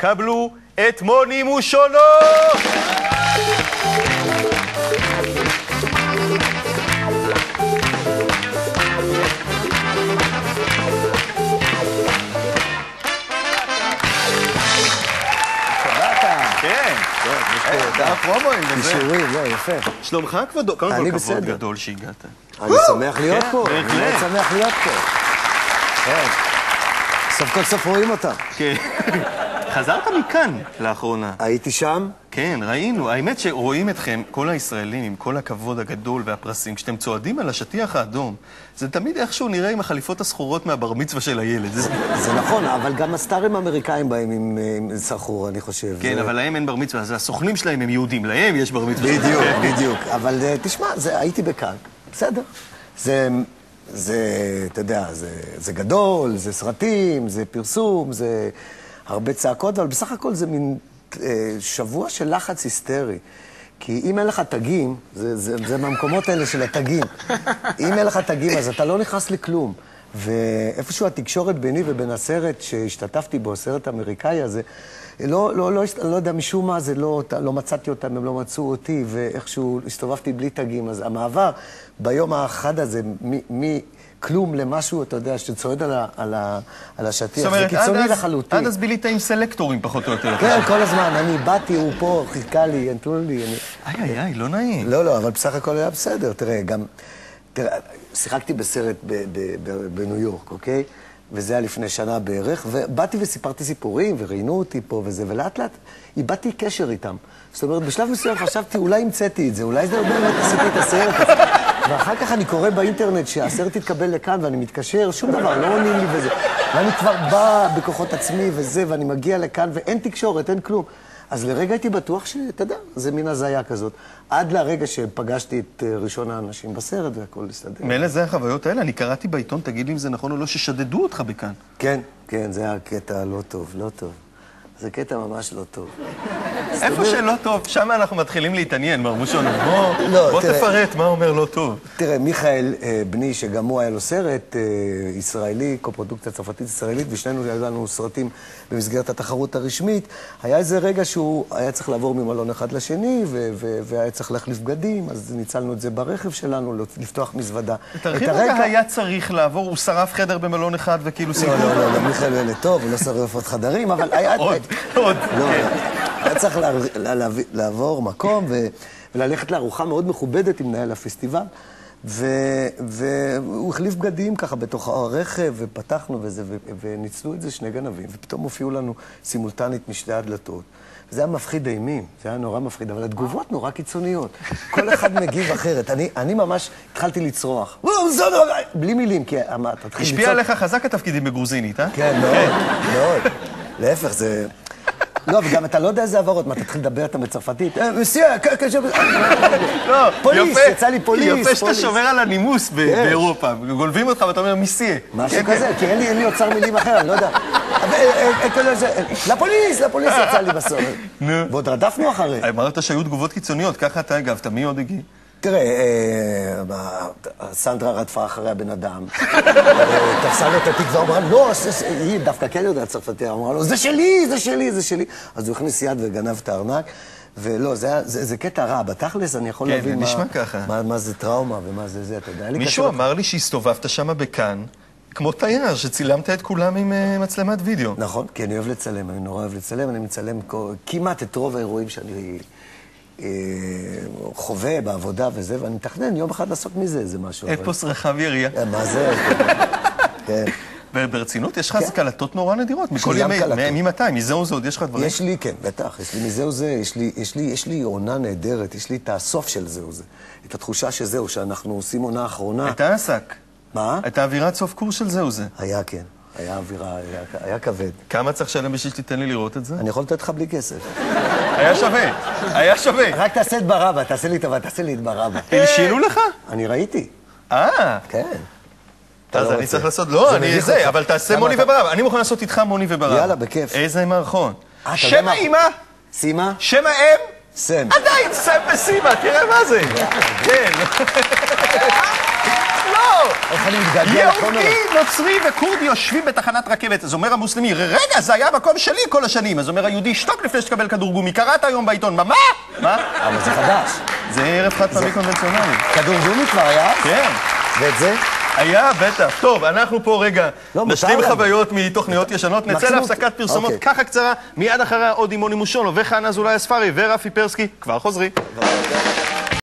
קבלו את מוני מושונו! כן, אתה הפרומואים וזה. קישורים, לא, יפה. שלומך כבודו? קודם כל כבוד גדול שהגעת. אני שמח להיות פה. אני מאוד שמח להיות פה. סוף כל סוף רואים אותם. כן. חזרת מכאן לאחרונה. הייתי שם? כן, ראינו. האמת שרואים אתכם, כל הישראלים, עם כל הכבוד הגדול והפרסים, כשאתם צועדים על השטיח האדום, זה תמיד איכשהו נראה עם החליפות הסחורות מהבר מצווה של הילד. זה נכון, אבל גם הסטארים האמריקאים באים עם סחור, אני חושב. כן, אבל להם אין בר מצווה, אז הסוכנים שלהם הם יהודים, להם יש בר מצווה. בדיוק, בדיוק. אבל תשמע, הייתי בכאן, בסדר. אתה יודע, זה גדול, זה סרטים, זה פרסום, זה הרבה צעקות, אבל בסך הכל זה מין שבוע של לחץ היסטרי. כי אם אין לך תגים, זה מהמקומות האלה של התגים. אם אין לך תגים, אז אתה לא נכנס לכלום. ואיפשהו התקשורת ביני ובין הסרט שהשתתפתי בו, הסרט האמריקאי הזה, לא יודע, משום מה, לא מצאתי אותם, הם לא מצאו אותי, ואיכשהו הסתובבתי בלי תגים. אז המעבר ביום האחד הזה, מכלום למשהו, אתה יודע, שצועד על השטיח, זה קיצוני לחלוטין. עד אז בילית עם סלקטורים, פחות או יותר. כן, כל הזמן. אני באתי, הוא פה, חיכה לי, נתנו לי. איי, לא נעים. לא, אבל בסך הכל היה בסדר. תראה, שיחקתי בסרט בניו יורק, אוקיי? וזה היה לפני שנה בערך, ובאתי וסיפרתי סיפורים, וראינו אותי פה וזה, ולאט לאט איבדתי קשר איתם. זאת אומרת, בשלב מסוים חשבתי, אולי המצאתי את זה, אולי זה באמת עשיתי את הסרט הזה. ואחר כך אני קורא באינטרנט שהסרט יתקבל לכאן, ואני מתקשר, שום דבר, לא עונים לי וזה. ואני כבר בא בכוחות עצמי וזה, ואני מגיע לכאן, ואין תקשורת, אין כלום. אז לרגע הייתי בטוח שאתה יודע, זה מין הזיה כזאת. עד לרגע שפגשתי את ראשון האנשים בסרט והכל הסתדר. מאלה זה החוויות האלה? אני קראתי בעיתון, תגיד לי אם זה נכון או לא, ששדדו אותך בכאן. כן, זה היה קטע לא טוב, לא טוב. זה קטע ממש לא טוב. איפה שלא טוב, שם אנחנו מתחילים להתעניין, מר מושונו. בוא תפרט מה אומר לא טוב. תראה, מיכאל בני, שגם הוא היה לו סרט ישראלי, קופרודוקציה צרפתית ישראלית, ושנינו היה לנו סרטים במסגרת התחרות הרשמית, היה איזה רגע שהוא היה צריך לעבור ממלון אחד לשני, והיה צריך להחליף בגדים, אז ניצלנו את זה ברכב שלנו, לפתוח מזוודה. תרחיב רגע היה צריך לעבור, הוא שרף חדר במלון אחד וכאילו סיפור. לא, מיכאל הוא ילד טוב, הוא לא שרף עוד חדרים, אבל היה... עוד. היה צריך לעבור מקום וללכת לארוחה מאוד מכובדת עם מנהל הפסטיבל, והוא החליף בגדים ככה בתוך הרכב, ופתחנו וזה, וניצלו את זה שני גנבים, ופתאום הופיעו לנו סימולטנית משתי הדלתות. זה היה מפחיד אימים, זה היה נורא מפחיד, אבל התגובות נורא קיצוניות. כל אחד מגיב אחרת. אני ממש התחלתי לצרוח. בלי מילים, כי תתחיל לצרוח. השפיע עליך חזק התפקידים בגרוזינית, אה? כן, מאוד. להפך, זה... לא, וגם אתה לא יודע איזה עברות, מה, תתחיל לדבר איתם בצרפתית? מסיה, פוליס, יצא לי פוליס. יפה שאתה שומר על הנימוס באירופה, גולבים אותך ואתה אומר מסיה. משהו כזה, כי אין לי אוצר מילים אחר, אני לא יודע. לפוליס יצא לי בסוף. ועוד רדפנו אחרי. אמרת שהיו תגובות קיצוניות, ככה אתה הגבת, מי עוד הגיע? תראה, סנדרה רדפה אחרי הבן אדם, תפסה לו את התיק ואמרה, לא, היא דווקא כן יודעת צרפתיה, אמרה לו, זה שלי. אז הוא הכניס יד וגנב את הארנק, ולא, זה קטע רע, בתכלס אני יכול להבין מה זה טראומה ומה זה, אתה יודע. מישהו אמר לי שהסתובבת שם בכאן, כמו תייר, שצילמת את כולם עם מצלמת וידאו. נכון, כי אני אוהב לצלם, אני נורא אוהב לצלם, אני מצלם כמעט את רוב האירועים שאני... חווה בעבודה וזה, ואני מתכנן יום אחד לעשות מזה איזה משהו. אפוס רחב יריעה. מה זה? כן. ברצינות, יש לך קלטות נורא נדירות. מכל ימי, ממתי? מזהו זה עוד יש לך דברים? יש לי, כן, בטח. יש לי מזהו זה, יש לי עונה נהדרת, יש לי את הסוף של זהו זה. את התחושה שזהו, שאנחנו עושים עונה אחרונה. הייתה עסק. מה? הייתה אווירת סוף קורס של זהו זה. היה, כן. היה אווירה, היה כבד. כמה צריך לשלם בשביל שתיתן לי לראות את זה? אני יכול לתת לך בלי כסף. היה שווה. רק תעשה את ברבא, תעשה לי טובה, תעשה לי את ברבא. הלשילו לך? אני ראיתי. כן. אז אני צריך לעשות, לא, אני זה, אבל תעשה מוני וברבא. אני מוכן לעשות איתך מוני וברבא. יאללה, בכיף. איזה מערכון. שם האמא. סימה? שם האם? סם. עדיין סם וסימה, תראה מה זה. כן. לא! איך אני מתגעגע לחומר? יהודי, נוצרי וכורדי יושבים בתחנת רכבת. אז אומר המוסלמי, רגע, זה היה מקום שלי כל השנים. אז אומר היהודי, שתוק לפני שתקבל כדור גומי. קראת היום בעיתון, מה? מה? אבל זה חדש. זה ערב חד פעמי קונבנציונלי. כדור גומי כבר היה? כן. ואת זה? היה, בטח. טוב, אנחנו פה רגע לא, נשלים מותר לנו. חוויות מתוכניות ישנות. נצא מקסימום. להפסקת פרסומות אוקיי. ככה קצרה. מיד אחריה עוד עם מוני מושון, וחנה אזולאי אספרי ורפי פרסקי. כבר חוזרים.